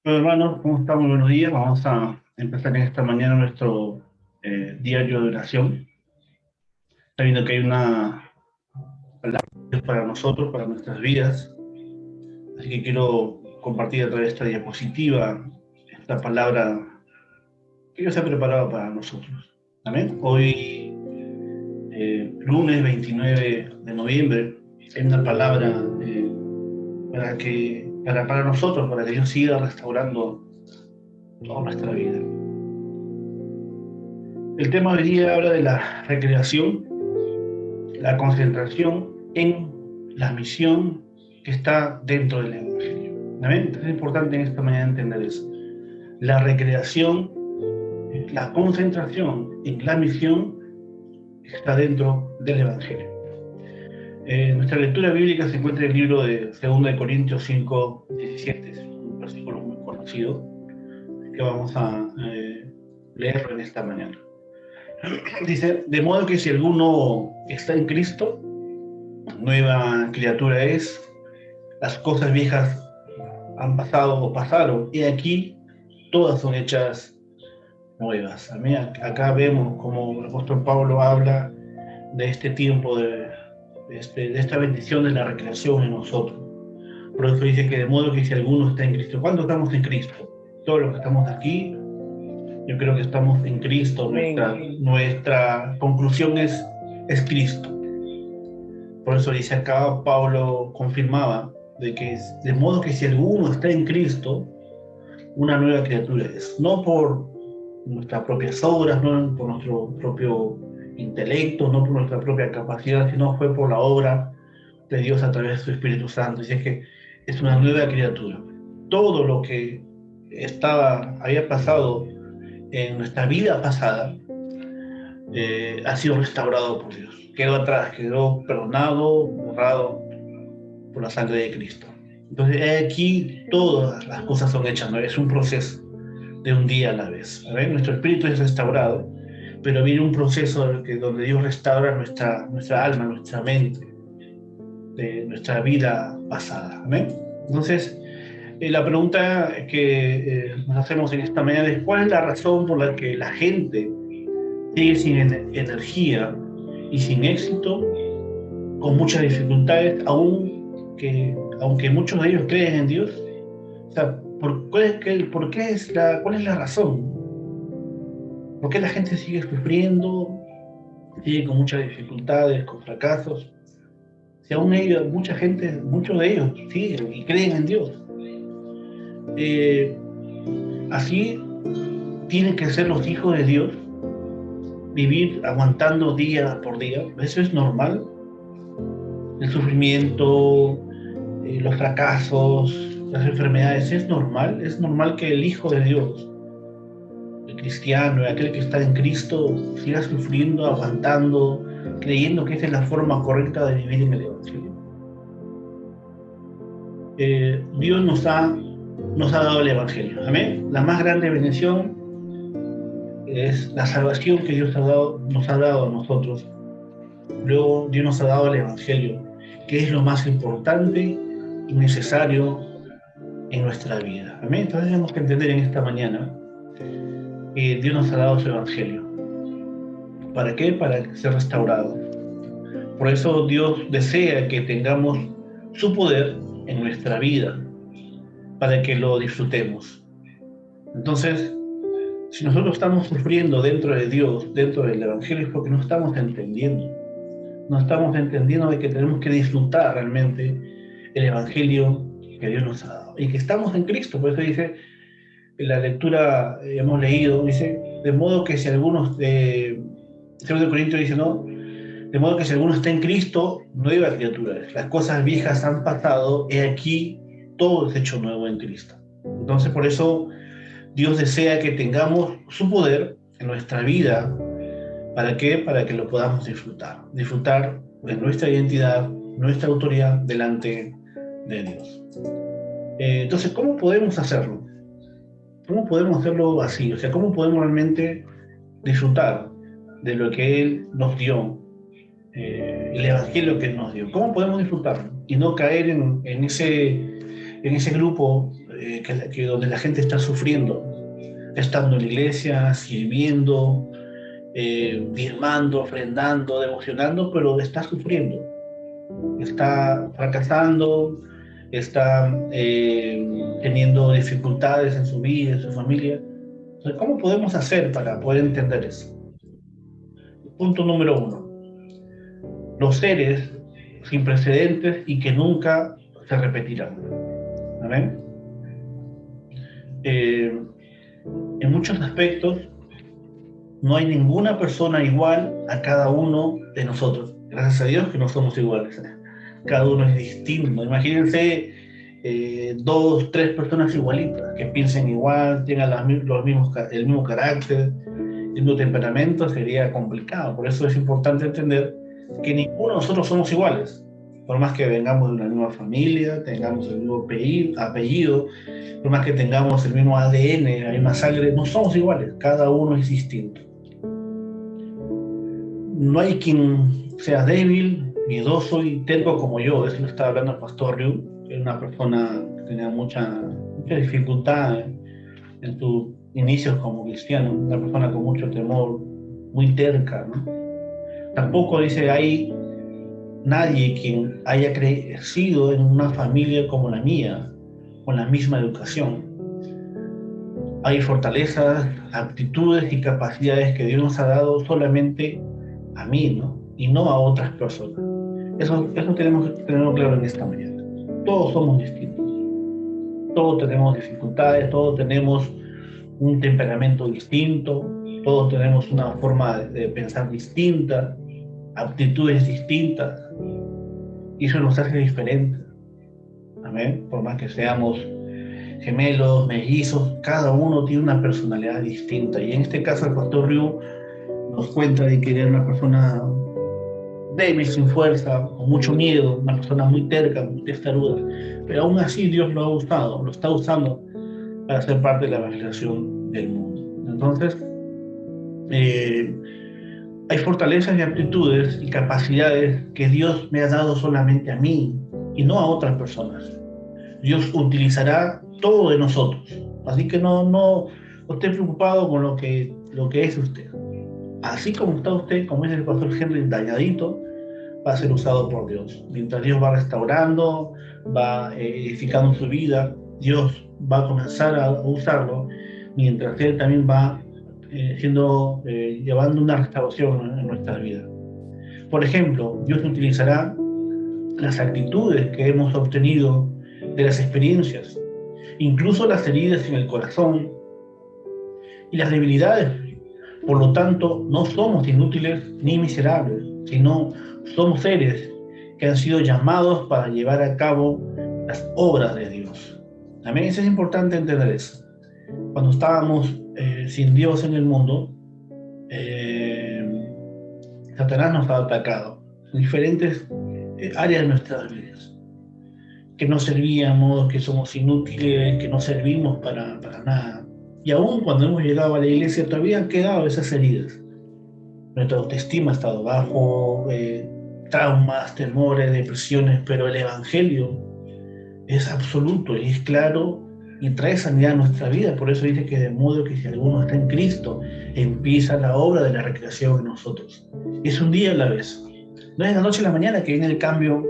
Hola hermanos, ¿cómo estamos? Buenos días. Vamos a empezar en esta mañana nuestro diario de oración. Está viendo que hay una palabra para nosotros, para nuestras vidas. Así que quiero compartir a través de esta diapositiva esta palabra que Dios ha preparado para nosotros. Amén. Hoy, lunes 29 de noviembre, hay una palabra para nosotros, para que Dios siga restaurando toda nuestra vida. El tema de hoy día habla de la recreación, la concentración en la misión que está dentro del Evangelio. ¿Amén? Es importante en esta mañana entender eso. La recreación, la concentración en la misión que está dentro del Evangelio. Nuestra lectura bíblica se encuentra en el libro de 2 Corintios 5, 17, es un versículo muy conocido que vamos a leerlo en esta mañana. Dice, de modo que si alguno está en Cristo, nueva criatura es, las cosas viejas han pasado o pasaron, y aquí todas son hechas nuevas. A mí, acá vemos como el apóstol Pablo habla de este tiempo, de esta bendición de la recreación en nosotros. Por eso dice que de modo que si alguno está en Cristo, ¿cuándo estamos en Cristo? Todos los que estamos aquí, yo creo que estamos en Cristo. Nuestra conclusión es Cristo. Por eso dice acá, Pablo confirmaba de que de modo que si alguno está en Cristo, una nueva criatura es. No por nuestras propias obras, no por nuestro propio intelecto, no por nuestra propia capacidad, sino fue por la obra de Dios a través de su Espíritu Santo. Dice que es una nueva criatura. Todo lo que había pasado en nuestra vida pasada ha sido restaurado por Dios. Quedó atrás, quedó perdonado, borrado por la sangre de Cristo. Entonces aquí todas las cosas son hechas, ¿no? Es un proceso de un día a la vez. ¿Ven? Nuestro espíritu es restaurado, pero viene un proceso donde Dios restaura nuestra alma, nuestra mente, de nuestra vida pasada. ¿Ven? Entonces, la pregunta que nos hacemos en esta mañana es: ¿cuál es la razón por la que la gente sigue sin energía y sin éxito, con muchas dificultades, aunque muchos de ellos creen en Dios? O sea, ¿cuál es la razón? ¿Por qué la gente sigue sufriendo, sigue con muchas dificultades, con fracasos? Si aún muchos de ellos siguen y creen en Dios. Así tienen que ser los hijos de Dios, vivir aguantando día por día. Eso es normal. El sufrimiento, los fracasos, las enfermedades, es normal que el Hijo de Dios, el cristiano, aquel que está en Cristo, siga sufriendo, aguantando, creyendo que esa es la forma correcta de vivir en el Evangelio. Dios nos ha dado el Evangelio. Amén. La más grande bendición es la salvación que Dios nos ha dado a nosotros. Luego Dios nos ha dado el Evangelio, que es lo más importante y necesario en nuestra vida. Amén. Entonces tenemos que entender en esta mañana que Dios nos ha dado su Evangelio. ¿Para qué? Para ser restaurados. Por eso Dios desea que tengamos su poder en nuestra vida, para que lo disfrutemos. Entonces, si nosotros estamos sufriendo dentro de Dios, dentro del Evangelio, es porque no estamos entendiendo. No estamos entendiendo de que tenemos que disfrutar realmente el Evangelio que Dios nos ha dado. Y que estamos en Cristo. Por eso dice, en la lectura hemos leído, dice, de modo que si algunos, 2 Corintios dice, no, de modo que si alguno está en Cristo, nueva criatura es. Las cosas viejas han pasado, y aquí todo es hecho nuevo en Cristo. Entonces, por eso Dios desea que tengamos su poder en nuestra vida. ¿Para qué? Para que lo podamos disfrutar. Disfrutar de nuestra identidad, nuestra autoridad delante de Dios. Entonces, ¿cómo podemos hacerlo? ¿Cómo podemos hacerlo así? O sea, ¿cómo podemos realmente disfrutar de lo que Él nos dio, el Evangelio que Él nos dio? ¿Cómo podemos disfrutarlo y no caer en ese grupo donde la gente está sufriendo, estando en la iglesia, sirviendo, diezmando, ofrendando, devocionando, pero está sufriendo, está fracasando, está teniendo dificultades en su vida, en su familia. Entonces, ¿cómo podemos hacer para poder entender eso? Punto número 1. Los seres sin precedentes y que nunca se repetirán. ¿Amén? En muchos aspectos no hay ninguna persona igual a cada uno de nosotros. Gracias a Dios que no somos iguales. Cada uno es distinto. Imagínense 2, 3 personas igualitas, que piensen igual, tengan el mismo carácter, el mismo temperamento, sería complicado. Por eso es importante entender que ninguno de nosotros somos iguales. Por más que vengamos de una misma familia, tengamos el mismo apellido, por más que tengamos el mismo ADN, la misma sangre, no somos iguales. Cada uno es distinto. No hay quien sea débil, miedoso y terco como yo. De eso lo estaba hablando el pastor Ryu, que era una persona que tenía mucha dificultad en sus inicios como cristiano, una persona con mucho temor, muy terca, ¿no? Tampoco dice hay nadie quien haya crecido en una familia como la mía, con la misma educación. Hay fortalezas, aptitudes y capacidades que Dios nos ha dado solamente a mí, ¿no? Y no a otras personas. Eso tenemos que tenerlo claro en esta mañana. Todos somos distintos. Todos tenemos dificultades, todos tenemos un temperamento distinto, todos tenemos una forma de pensar distinta, aptitudes distintas, y eso nos hace diferentes. Amén. Por más que seamos gemelos, mellizos, cada uno tiene una personalidad distinta. Y en este caso el pastor Ryu nos cuenta de que era una persona débil, sin fuerza, con mucho miedo, una persona muy terca, muy testaruda, pero aún así Dios lo ha usado, lo está usando para ser parte de la evangelización del mundo. Entonces, hay fortalezas y aptitudes y capacidades que Dios me ha dado solamente a mí y no a otras personas. Dios utilizará todo de nosotros, así que no esté preocupado con lo que es usted. Así como está usted, como dice el pastor Henry, dañadito, va a ser usado por Dios. Mientras Dios va restaurando, va edificando su vida, Dios va a comenzar a usarlo, mientras Él también va llevando una restauración en nuestras vidas. Por ejemplo, Dios utilizará las actitudes que hemos obtenido de las experiencias, incluso las heridas en el corazón y las debilidades. Por lo tanto, no somos inútiles ni miserables, sino somos seres que han sido llamados para llevar a cabo las obras de Dios. También eso es importante entender eso. Cuando estábamos sin Dios en el mundo, Satanás nos ha atacado en diferentes áreas de nuestras vidas. Que no servíamos, que somos inútiles, que no servimos para nada. Y aún cuando hemos llegado a la iglesia todavía han quedado esas heridas. Nuestra autoestima ha estado bajo, traumas, temores, depresiones, pero el Evangelio es absoluto y es claro y trae sanidad a nuestra vida. Por eso dice que de modo que si alguno está en Cristo, empieza la obra de la recreación en nosotros. Es un día a la vez. No es de la noche a la mañana que viene el cambio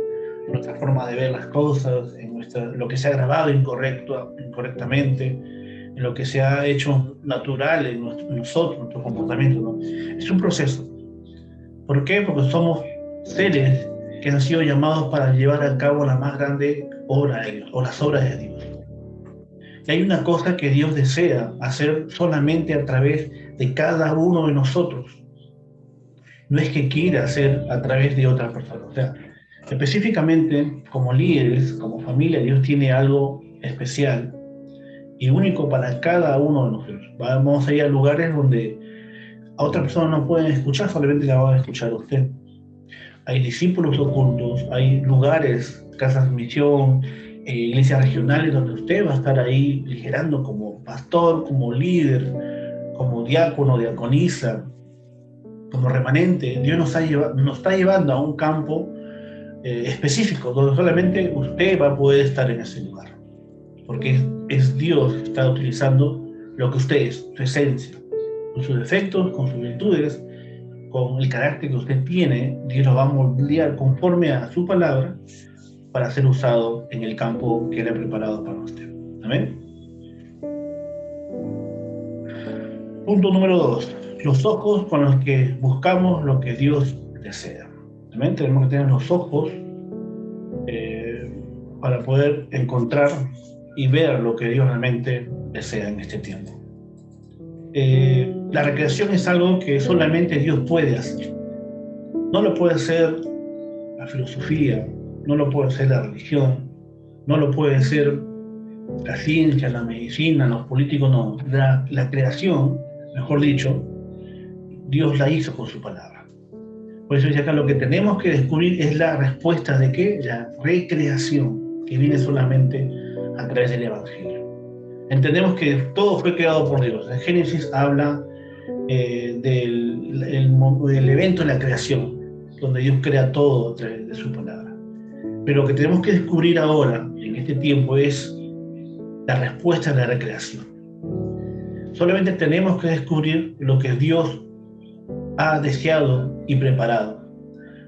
en nuestra forma de ver las cosas, en lo que se ha grabado incorrectamente, en lo que se ha hecho natural en nosotros, nuestro comportamiento, ¿no? Es un proceso. ¿Por qué? Porque somos seres que han sido llamados para llevar a cabo la más grande obra de Dios, o las obras de Dios. Y hay una cosa que Dios desea hacer solamente a través de cada uno de nosotros. No es que quiera hacer a través de otras personas. O sea, específicamente como líderes, como familia, Dios tiene algo especial y único para cada uno de nosotros. Vamos a ir a lugares donde a otras personas no pueden escuchar, solamente la van a escuchar a usted. Hay discípulos ocultos, hay lugares, casas de misión, iglesias regionales donde usted va a estar ahí liderando como pastor, como líder, como diácono, diaconisa, como remanente. Dios nos está llevando a un campo específico donde solamente usted va a poder estar en ese lugar. porque es Dios que está utilizando lo que usted es, su esencia, con sus defectos, con sus virtudes, con el carácter que usted tiene. Dios lo va a moldear conforme a su palabra para ser usado en el campo que Él ha preparado para usted. Amén. Punto número 2. Los ojos con los que buscamos lo que Dios desea. Amén. Tenemos que tener los ojos para poder encontrar y ver lo que Dios realmente desea en este tiempo. La recreación es algo que solamente Dios puede hacer. No lo puede hacer la filosofía, no lo puede hacer la religión, no lo puede hacer la ciencia, la medicina, los políticos, no. La creación, mejor dicho, Dios la hizo con su palabra. Por eso dice acá, lo que tenemos que descubrir es la respuesta de ¿qué? La recreación, que viene solamente a través del Evangelio. Entendemos que todo fue creado por Dios. En Génesis habla del evento de la creación, donde Dios crea todo a través de su palabra. Pero lo que tenemos que descubrir ahora, en este tiempo, es la respuesta de la recreación. Solamente tenemos que descubrir lo que Dios ha deseado y preparado.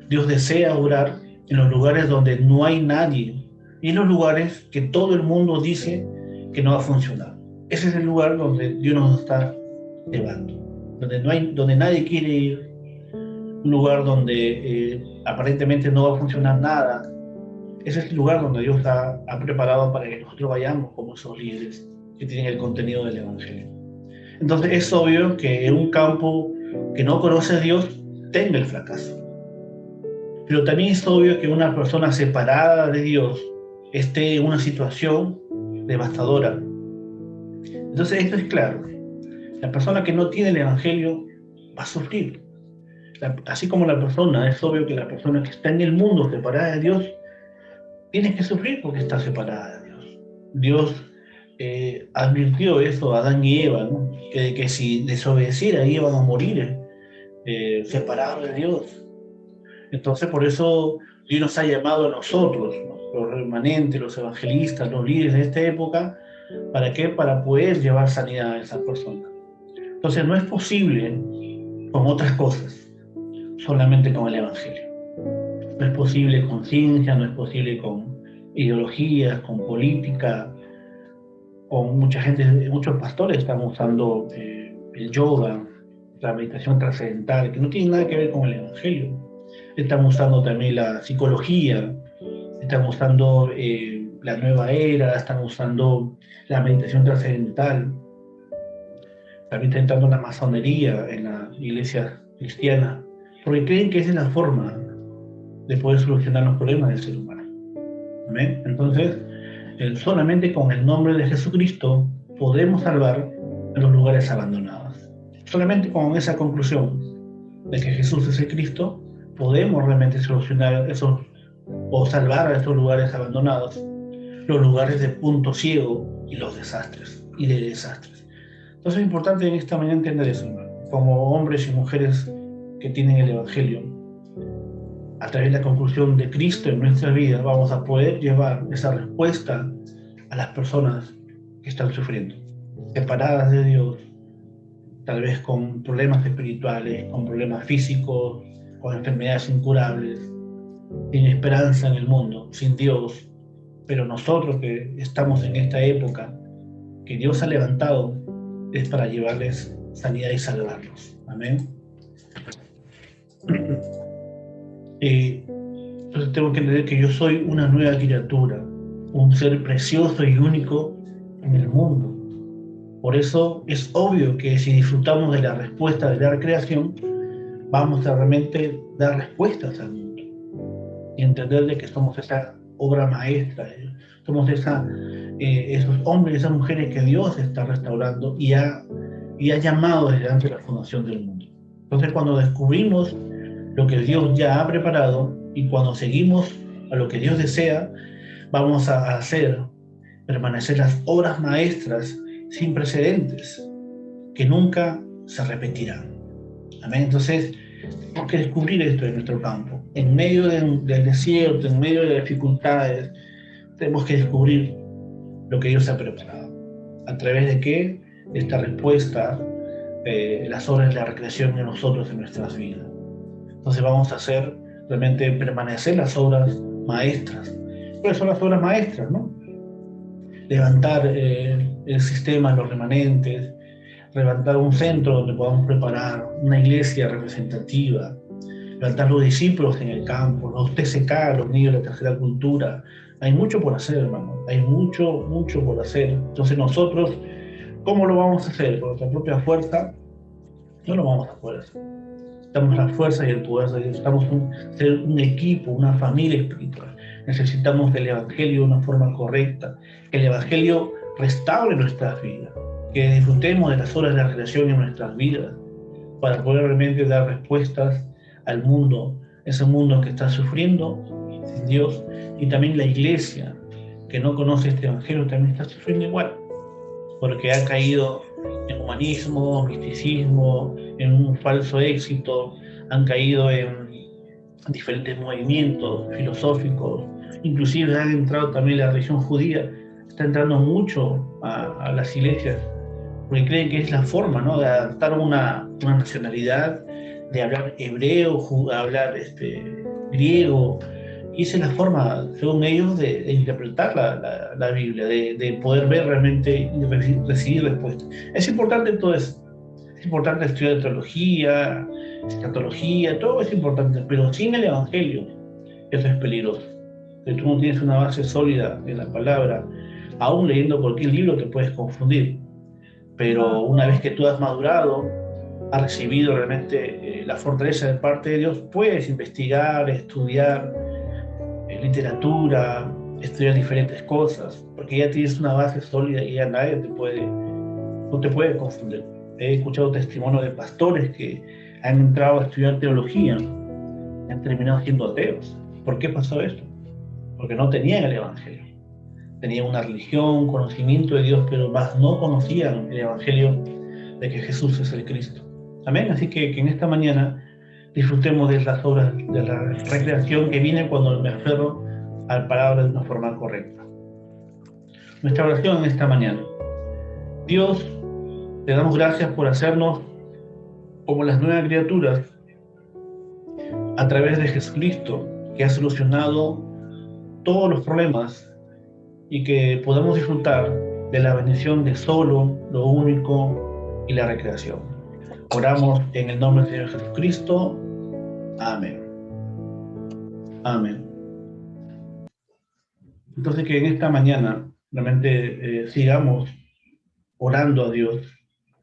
Dios desea orar en los lugares donde no hay nadie y en los lugares que todo el mundo dice que no va a funcionar. Ese es el lugar donde Dios nos está llevando, donde nadie quiere ir, un lugar donde aparentemente no va a funcionar nada. Ese es el lugar donde Dios ha preparado para que nosotros vayamos como esos líderes que tienen el contenido del Evangelio. Entonces es obvio que en un campo que no conoce a Dios tenga el fracaso. Pero también es obvio que una persona separada de Dios esté en una situación devastadora. Entonces esto es claro. La persona que no tiene el Evangelio va a sufrir. Así como la persona, es obvio que la persona que está en el mundo separada de Dios tiene que sufrir porque está separada de Dios. Dios advirtió eso a Adán y Eva, ¿no? que si desobedecieran iban a morir separados de Dios. Entonces por eso Dios nos ha llamado a nosotros, ¿no? Los remanentes, los evangelistas, los líderes de esta época. ¿Para qué? Para poder llevar sanidad a esas personas. Entonces no es posible con otras cosas, solamente con el Evangelio. No es posible con ciencia, no es posible con ideologías, con política, con mucha gente. Muchos pastores están usando el yoga, la meditación trascendental, que no tiene nada que ver con el Evangelio. Están usando también la psicología, están usando la nueva era, están usando la meditación trascendental. También está entrando la masonería en la iglesia cristiana, porque creen que esa es la forma de poder solucionar los problemas del ser humano. ¿Amén? Entonces, solamente con el nombre de Jesucristo podemos salvar a los lugares abandonados. Solamente con esa conclusión de que Jesús es el Cristo, podemos realmente solucionar esos, o salvar a estos lugares abandonados, los lugares de punto ciego y los desastres, y de desastres. Entonces es importante en esta mañana entender eso, hermano. Como hombres y mujeres que tienen el Evangelio, a través de la conclusión de Cristo en nuestra vida, vamos a poder llevar esa respuesta a las personas que están sufriendo, separadas de Dios, tal vez con problemas espirituales, con problemas físicos, con enfermedades incurables, sin esperanza en el mundo, sin Dios. Pero nosotros que estamos en esta época, que Dios ha levantado, es para llevarles sanidad y salvarlos. Amén. Entonces tengo que entender que yo soy una nueva criatura, un ser precioso y único en el mundo. Por eso es obvio que si disfrutamos de la respuesta de la creación, vamos a realmente dar respuestas al mundo y entender de que somos esa obra maestra, somos esos hombres y esas mujeres que Dios está restaurando y ha llamado desde antes de la fundación del mundo. Entonces cuando descubrimos lo que Dios ya ha preparado y cuando seguimos a lo que Dios desea, vamos a hacer permanecer las obras maestras sin precedentes, que nunca se repetirán. Amén. Entonces, tenemos que descubrir esto en nuestro campo. En medio del desierto, en medio de las dificultades, tenemos que descubrir lo que Dios ha preparado. ¿A través de qué? De esta respuesta, las obras de la recreación en nosotros, en nuestras vidas. Entonces vamos a hacer realmente permanecer las obras maestras. ¿Cuáles son las obras maestras, no? Levantar el sistema, los remanentes, levantar un centro donde podamos preparar una iglesia representativa, levantar los discípulos en el campo, los TCK, los niños de la tercera cultura. Hay mucho por hacer, hermano, hay mucho, mucho por hacer. Entonces nosotros, ¿cómo lo vamos a hacer? Por nuestra propia fuerza, no lo vamos a poder hacer. Necesitamos la fuerza y el poder de Dios, necesitamos ser un equipo, una familia espiritual. Necesitamos el Evangelio de una forma correcta, que el Evangelio restaure nuestras vidas, que disfrutemos de las horas de la creación en nuestras vidas, para poder realmente dar respuestas al mundo, ese mundo que está sufriendo sin Dios, y también la iglesia que no conoce este Evangelio también está sufriendo igual, porque ha caído en humanismo, misticismo, en un falso éxito, han caído en diferentes movimientos filosóficos, inclusive han entrado también la religión judía, está entrando mucho a las iglesias, porque creen que es la forma, ¿no?, de adaptar una nacionalidad, de hablar hebreo, hablar griego, y esa es la forma, según ellos, de interpretar la Biblia, de poder ver realmente y recibir respuestas. Es importante todo eso, es importante estudiar teología, escatología, todo es importante, pero sin el Evangelio, eso es peligroso. Si tú no tienes una base sólida en la palabra, aún leyendo cualquier libro te puedes confundir. Pero una vez que tú has madurado, has recibido realmente la fortaleza de parte de Dios, puedes investigar, estudiar literatura, estudiar diferentes cosas, porque ya tienes una base sólida y ya nadie no te puede confundir. He escuchado testimonios de pastores que han entrado a estudiar teología y han terminado siendo ateos. ¿Por qué pasó esto? Porque no tenían el Evangelio. Tenían una religión, conocimiento de Dios, pero más no conocían el Evangelio de que Jesús es el Cristo. Amén. Así que en esta mañana disfrutemos de las obras de la recreación que viene cuando me aferro a la palabra de una forma correcta. Nuestra oración en esta mañana. Dios, te damos gracias por hacernos como las nuevas criaturas a través de Jesucristo, que ha solucionado todos los problemas y que podamos disfrutar de la bendición de solo, lo único y la recreación. Oramos en el nombre del Señor Jesucristo. Amén. Amén. Entonces que en esta mañana realmente sigamos orando a Dios